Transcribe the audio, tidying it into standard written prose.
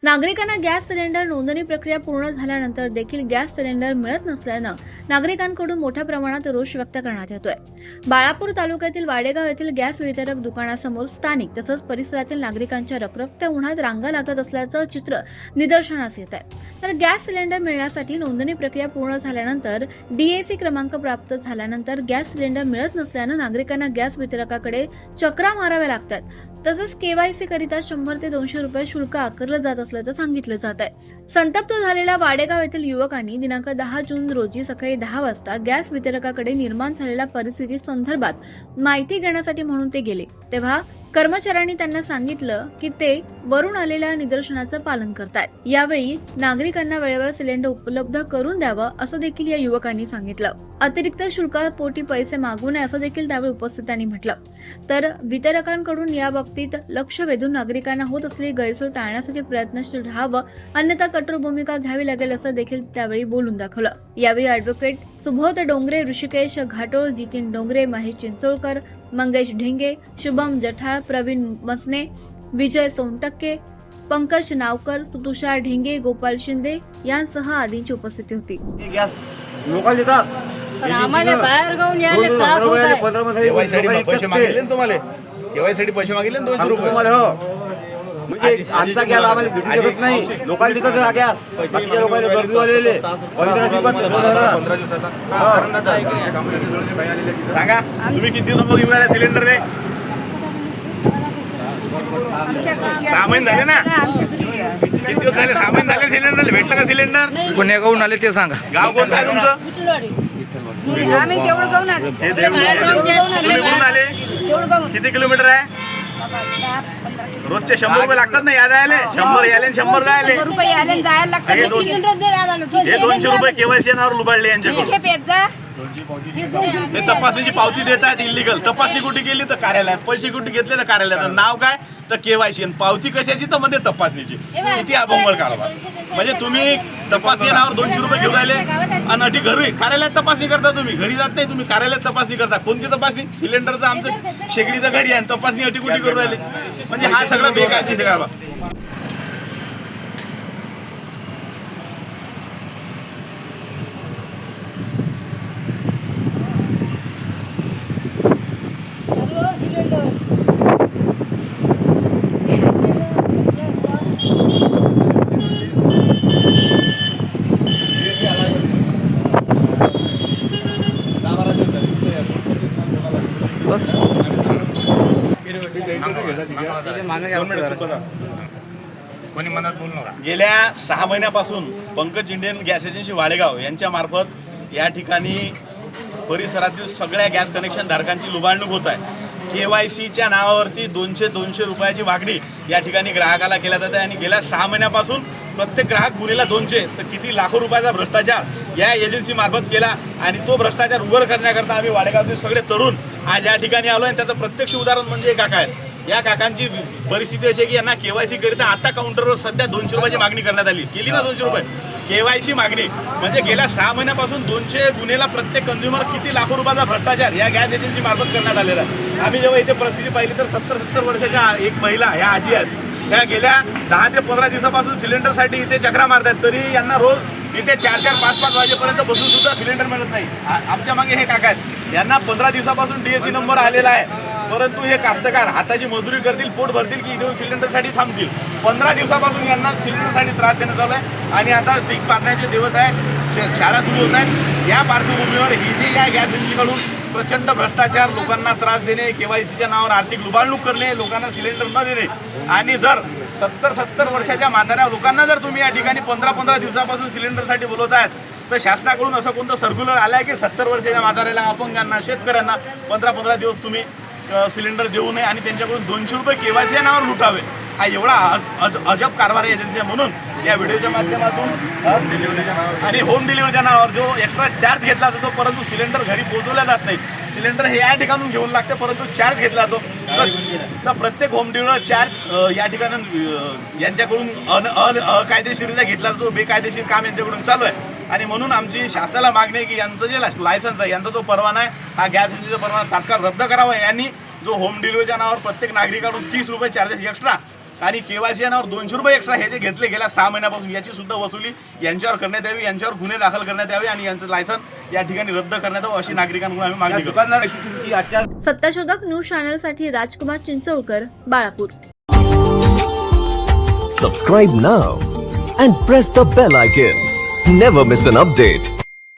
नागरिकांना gas cylinder नोंदणी प्रक्रिया पूर्ण झाल्यानंतर देखील गॅस सिलेंडर मिळत नसल्यानं नागरिकांकडून मोठ्या प्रमाणात रोष व्यक्त करण्यात येतोय। बाळापूर तालुक्यातील वाडेगाव येथील गॅस वितरक दुकानासमोर स्थानिक तसंच परिसरातील नागरिकांच्या रखरखत्या उन्हात रांगा लागत असल्याचं चित्र निदर्शनास येत आहे। तर गॅस सिलेंडर मिळण्यासाठी नोंदणी प्रक्रिया पूर्ण झाल्यानंतर डीएसी क्रमांक प्राप्त झाल्यानंतर गॅस सिलेंडर मिळत नसल्यानं नागरिकांना गॅस वितरकाकडे चक्रा माराव्या लागतात। तसंच केवायसी करिता 100 ते 200 रुपये शुल्क आकारलं जात असल्याचं सांगितलं जात आहे। संतप्त झालेल्या वाडेगाव येथील युवकांनी दिनांक 10 जून रोजी सकाळी 10 वाजता गॅस वितरकाकडे निर्माण झालेल्या परिस्थिती संदर्भात माहिती घेण्यासाठी म्हणून ते गेले, तेव्हा कर्मचाऱ्यांनी त्यांना सांगितलं की ते वरून आलेल्या निदर्शनाचं पालन करतायत। यावेळी नागरिकांना वेळेवर सिलेंडर उपलब्ध करून द्यावं असं देखील या युवकांनी सांगितलं। अतिरिक्त शुल्कापोटी पैसे मागू नये असं देखील त्यावेळी उपस्थितांनी म्हटलं। तर वितरकांकडून या बाबतीत लक्ष वेधून नागरिकांना होत असलेली गैरसोय टाळण्यासाठी प्रयत्नशील राहावं, अन्यथा कठोर भूमिका घ्यावी लागेल असं देखील त्यावेळी बोलून दाखवलं। यावेळी ॲडव्होकेट सुबोध डोंगरे, ऋषिकेश घाटोळ, जितीन डोंगरे, महेश चिंचोळकर, मंगेश ढेंगे, शुभम जठाळ, प्रवीण मसने, विजय सोनटक्के, पंकज नावकर, तुषार ढेंगे, गोपाल शिंदे यांसह आदींची उपस्थिती होती। लोकल देतात पण आम्हाला बाहेर गावून यायला त्रास होत आहे। 15 केवायसाठी पैसे मागितले ना तुम्हाला, केवायसाठी पैसे मागितले ना 200 रुपये तुम्हाला हो म्हणजे आमचा गॅस आम्हाला भेटू शकत नाही। लोकल देतात हा गॅस, बाकीच्या लोकांना गर्दी वालेले 15 दिवसाचा सांगा तुम्ही किती दिवसापासून घेऊन आले सिलेंडर रे? 6 महिने झाले ना? किती दिवस झाले? 6 महिने झाले सिलेंडर भेटलं का सिलेंडर? पुण्या गावून आले ते सांगा। गाव कोणतं आहे तुमचं? आम्ही तेवढं गावून आलो। हे तुम्ही कुठून आले? किती किलोमीटर आहे? रोजचे 100 रुपये लागतात ना याद आले? 100 यायले आणि 100 जायले। रुपये यायला जायला लागतात। हे 200 रुपये केवायसी नावावर लुबाडले यांच्याकडून। हे तपासणीची पावती देत आहेत इलिगल। तपासणी कुठे गेली तर कार्यालयात, पैसे कुठे घेतले तर कार्यालयात, नाव काय तर केवायसी, आणि पावती कशाची तर मध्ये तपासणीची। किती अभंगळ कारभार! म्हणजे तुम्ही तपासणी नावावर 200 रुपये घेऊन राहिले आणि अटी घरी कार्यालयात तपासणी करता, तुम्ही घरी जात नाही, तुम्ही कार्यालयात तपासणी करता। कोणती तपासणी? सिलेंडरचं आमचं शेगडीचं घरी आहे, तपासणी अटी कुठे करून राहिले? म्हणजे हा सगळा बेकायदेशीर कारभार। बस कोणी मनात बोलू नका। गेल्या 6 महिन्यापासून Pankaj Indian gas agency Wadegaon यांच्या मार्फत या ठिकाणी परिसरातील सगळ्या गॅस कनेक्शन धारकांची लुबाडणूक होत आहे। केवायसीच्या नावावरती 200 रुपयाची मागणी या ठिकाणी ग्राहकाला केल्या जाते आणि गेल्या 6 महिन्यापासून प्रत्येक ग्राहक गुन्हेला 200 तर किती लाखो रुपयाचा भ्रष्टाचार या एजन्सी मार्फत केला आणि तो भ्रष्टाचार उघड करण्याकरता आम्ही वाडेगावचे सगळे तरुण आज या ठिकाणी आलो आणि त्याचं प्रत्यक्ष उदाहरण म्हणजे काका आहेत। या काकांची परिस्थिती अशी आहे की यांना केवायसी करिता आता काउंटरवर सध्या 200 रुपयाची मागणी करण्यात आली, केली ना 200 रुपये केवायसी मागणी। म्हणजे गेल्या 6 महिन्यापासून 200 गुन्हेला प्रत्येक कंझ्युमर किती लाखो रुपयाचा भ्रष्टाचार या गॅस एजन्सी मार्फत करण्यात आलेला आहे। आम्ही जेव्हा इथे परिस्थिती पाहिली तर 70 वर्षाच्या एक महिला ह्या आजी आहेत, त्या गेल्या 10 ते 15 दिवसापासून सिलेंडरसाठी इथे चक्रा मारतात, तरी यांना रोज इथे 4-4, 5-5 वाजेपर्यंत बसून सुद्धा सिलेंडर मिळत नाही। आमच्या मागे हे काका आहेत, यांना 15 दिवसापासून डीएसी नंबर आलेला आहे, परंतु हे कास्तकार हाताची मजुरी करतील, पोट भरतील की इथे सिलेंडरसाठी थांबतील। 15 दिवसापासून यांना सिलेंडरसाठी त्रास देण्यात चालू आहे आणि आता पीक पाडण्याचे दिवस आहेत, शाळा सुरू होत आहेत। या पार्श्वभूमीवर ही जी या गॅस एजन्सीकडून प्रचंड भ्रष्टाचार, लोकांना त्रास देणे, केवायसीच्या नावावर आर्थिक लुबाडणूक करणे, लोकांना सिलेंडर न देणे आणि जर 70 वर्षाच्या म्हाताऱ्या लोकांना जर तुम्ही या ठिकाणी 15 दिवसापासून सिलेंडरसाठी बोलवत आहेत तर शासनाकडून असं कोणतं सर्क्युलर आलं आहे की 70 वर्षाच्या म्हाताऱ्याला, अपंगांना, शेतकऱ्यांना 15 दिवस तुम्ही सिलेंडर देऊ नये आणि त्यांच्याकडून 200 रुपये केवायसी या नावावर लुटावे? हा एवढा अजब कारभार एजन्सी आहे। म्हणून या व्हिडिओच्या माध्यमातून आणि होम डिलिव्हरीच्या नावावर जो एक्स्ट्रा चार्ज घेतला जातो परंतु सिलेंडर घरी पोहोचवला जात नाही, सिलेंडर हे या ठिकाणून घेऊन लागते परंतु चार्ज घेतला जातो, तर प्रत्येक होम डिलिव्हरी चार्ज या ठिकाणी यांच्याकडून अकायदेशीररित्या घेतला जातो, बेकायदेशीर काम यांच्याकडून चालू आहे। आणि म्हणून आमची शासनाला मागणी आहे की यांचं जे लायसन्स आहे, यांचा जो परवाना आहे, हा गॅस एजन्सीचा परवाना तात्काळ रद्द करावा। यांनी जो होम डिलिव्हरीच्या नावावर प्रत्येक नागरिकाकडून 30 रुपये चार्जेस एक्स्ट्रा आणि केवायसी नावावर 200 रुपये एक्स्ट्रा हे जे घेतले गेल्या 6 महिन्यापासून याची सुद्धा वसुली यांच्यावर करण्यात यावी, यांच्यावर गुन्हे दाखल करण्यात यावे आणि यांचं लायसन या ठिकाणी रद्द करण्यात यावं अशी नागरिकांकडून आम्ही मागणी करतो. दुकानदार अशी तुमची आजच्या सत्ताशोधक न्यूज चॅनलसाठी Rajkumar Chincholkar, Balapur. Subscribe now and press the bell icon. Never miss an update.